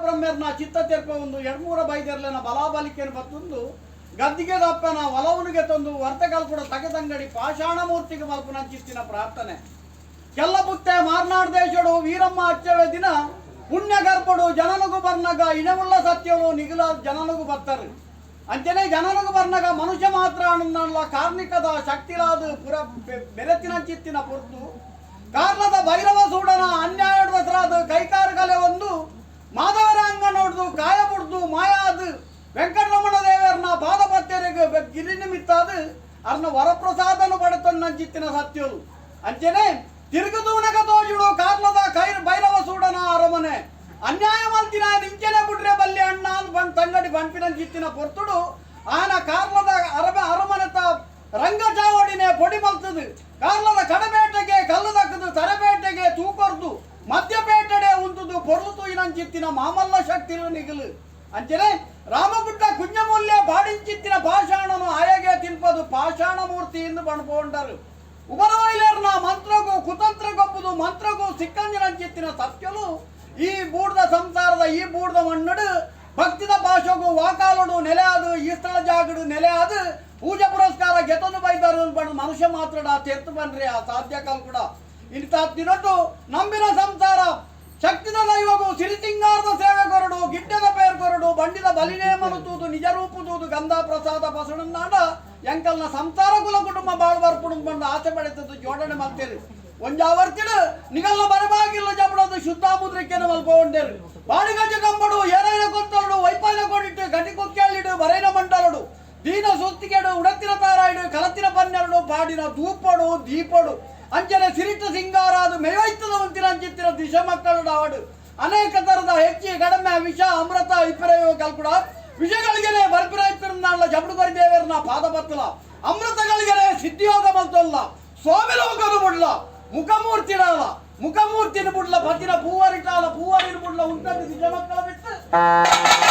ಬ್ರಹ್ಮರ್ನ ಚಿತ್ತ ತೆರ್ಪ ಒಂದು ಎಡ್ಮೂರ ಬೈದೆರ್ಲೆನ ಬಲಾಬಲಿಕೆಯನ್ನು ಬತ್ತೊಂದು ಗದ್ದಿಗೆ ದಪ್ಪನ ಒಲವನಿಗೆ ತಂದು ವರ್ತಕಲ್ ಕೂಡ ತಗೆದಂಗಡಿ ಪಾಷಾಣ ಮೂರ್ತಿಗೆ ಮಲ್ಪು ನಂಚಿತ್ತಿನ ಪ್ರಾರ್ಥನೆ ಕೆಲ್ಲ ಪುತ್ತೆ ಮಾರ್ನಾಡ್ ದೇಶಡು ವೀರಮ್ಮ ಅಚ್ಚವೆ ದಿನ ಪುಣ್ಯ ಗರ್ಭಡು ಜನನಗು ಬರ್ನಗ ಇಣವುಳ್ಳ ಸತ್ಯವು ನಿಗಲ ಜನನಗು ಬರ್ತಾರೆ ಅಂಚನೆ ಜನನಗು ಬರ್ನಗ ಮನುಷ್ಯ ಮಾತ್ರ ಅನ್ನಲ್ಲ ಕಾರ್ಮಿಕದ ಶಕ್ತಿಲಾದ ಪುರ ಬೆರೆತಿನ ಚಿತ್ತಿನ ಪೊರ್ತು ಕಾರ್ಲದ ಭೈರವ ಸೂಡನ ಅನ್ಯಾಯದ ಕೈಕಾರಗಲೆ ಒಂದು ಮಾಧವರಾಂಗ ನೋಡ್ದು ಕಾಯ ಬಿಡ್ದು ಮಾಯಾದ ವೆಂಕಟರಮಣ ದೇವರನ್ನ ಪಾದಪತ್ಯರಿಗೆ ಗಿರಿ ನಿಮಿತ್ತಾದ ಅರ್ನ ವರಪ್ರಸಾದನು ಪಡೆತನ್ನ ಚಿತ್ತಿನ ಸತ್ಯರು ಅಂಚನೆ ತಿರುಗುದೂನಗ ತೋಜುಡು ಕಾರ್ಲದ ಭೈರವ ಸೂಡನ ಅರಮನೆ ಅನ್ಯಾಯ ಮಲ್ತಿನ ನಿಂಚನೆ ಬಿಡ್ರೆ ಬಲ್ಲೆ ಅಣ್ಣ ಬಂದ್ ತಂಗಡಿ ಬಂಪಿನ ಚಿತ್ತಿನ ಪೊರ್ತುಡು ಆನ ಕಾರ್ಲದ ಅರಮನೆತ ರಂಗ ಚಾವಡಿನೇ ಪೊಡಿ ಮಲ್ತದು ಕಾರ್ಲದ ಕಡಬೇಟೆಗೆ ಕಲ್ಲು ದಕ್ಕದು ತರಬೇಟೆಗೆ ತೂಕೊರ್ದು ಮಧ್ಯಪೇಟೆಡೆ ಉಂಟುದು ಪೊರ್ಲುತು ಇನಂಚಿತ್ತಿನ ಮಾಮಲ್ಲ ಶಕ್ತಿ ನಿಗಲು ಅಂಚನೆ ರಾಮಗುಡ್ಡ ಕುಂಜಮೂಲ್ಯ ಬಾಡಿಂಚಿತ್ತಿನ ಪಾಷಾಣನು ಆಯಗೆ ತಿನ್ಪದು ಪಾಷಾಣ ಮೂರ್ತಿ ಎಂದು ಬಣ್ಕೊಂಡರು ಉಬರವೈಲೇರ್ನ ಮಂತ್ರಗೂ ಕುತಂತ್ರ ಗೊಬ್ಬುದು ಮಂತ್ರಗೂ ಸಿಕ್ಕಂಜಿನಂಚಿತ್ತಿನ ಸತ್ಯಲು ಈ ಬೂಡ್ದ ಸಂಸಾರದ ಈ ಬೂಡ್ದ ಮಣ್ಣಡು ಭಕ್ತಿದ ಭಾಷೆಗೂ ವಾಕಾಲುಡು ನೆಲೆಯಾದು ಈ ಸ್ಥಳ ಜಾಗಡು ನೆಲೆಯಾದು ಪೂಜೆ ಪುರಸ್ಕಾರ ಗೆತೊಂದು ಬೈದರು ಬಣ್ಣ ಮನುಷ್ಯ ಮಾತ್ರಡ ತೆತ್ತು ಬನ್ರಿ ಆ ಸಾಧ್ಯ ಕಾಲ್ ಕೂಡ ಇಂಥ ತಿನ್ನೊಟ್ಟು ನಂಬಿನ ಸಂಸಾರ ಶಕ್ತಿದ ದೈವಗೂ ಸಿರಿಸಿಂಗಾರದ ಸೇವೆ ಕೊರಡು ಗಿಡ್ಡದ ಪೇರ್ ಕೊರಡು ಬಂಡಿದ ಬಲಿನೇ ಮನುತೂದು ನಿಜ ರೂಪುತೂದು ಗಂಧ ಪ್ರಸಾದ ಬಸವಣ್ಣನಾಡ ಎಂಕಲ್ನ ಸಂಸಾರ ಕುಲ ಕುಟುಂಬ ಬಾಳು ಬರ್ಪುಡು ಬಂದು ಆಸೆ ಪಡೆತದ್ದು ಜೋಡಣೆ ಮಾಡ್ತೇರಿ ಒಂಜಾವರ್ತಿಡು ನಿಗಲ್ನ ಬರಬಾಗಿಲ್ಲ ಜಬಡದು ಶುದ್ಧ ಮುದ್ರಿಕೆಯನ್ನು ಮಲ್ಕೊಂಡೇರು ಬಾಡಿಗಜ್ಜ ಕಂಬಡು ಏರೈನ ಕೊತ್ತಲು ವೈಪಾಲ್ಯ ಕೊಡಿಟ್ಟು ಗಟ್ಟಿ ಕೊಕ್ಕೆಳಿಡು ಬರೈನ ಮಂಡಲಡು ದೀನ ಸುಸ್ತಿಗೆಡು ಉಡತ್ತಿನ ತಾರಾಯಿಡು ಕಲತಿನ ಪನ್ನೆರಡು ಬಾಡಿನ ಧೂಪಡು ದೀಪಡು ಅಂಚನೆ ಸಿರಿತ ಸಿಂಗಾರಾದು ಮೇವೈತದ ಒಂತಿನ ಅಂಚಿತ್ತಿನ ದಿಶ ಮಕ್ಕಳು ಆವಡು ಅನೇಕ ತರದ ಹೆಚ್ಚಿ ಕಡಿಮೆ ವಿಷ ಅಮೃತ ಇಪ್ಪರೆಯೋ ಕಲ್ಕುಡ ವಿಷಗಳಿಗೆ ಬರ್ಪಿರಾಯ್ತಿರಲ್ಲ ಜಬಡುಗರಿ ದೇವರನ್ನ ಪಾದ ಬತ್ತಲ ಅಮೃತಗಳಿಗೆ ಸಿದ್ಧಿಯೋಗ ಮಲ್ತಲ್ಲ ಸ್ವಾಮಿಲೋಕನು ಬಿಡ್ಲ ಮುಖಮೂರ್ತಿಡಲ್ಲ ಮುಖಮೂರ್ತಿನ ಬಿಡ್ಲ ಪತಿನ ಪೂವರಿಟಾಲ ಪೂವರಿನ ಬಿಡ್ಲ ಉಂಟದ್ದು ದಿಶ ಮಕ್ಕಳ ಬಿಟ್ಟು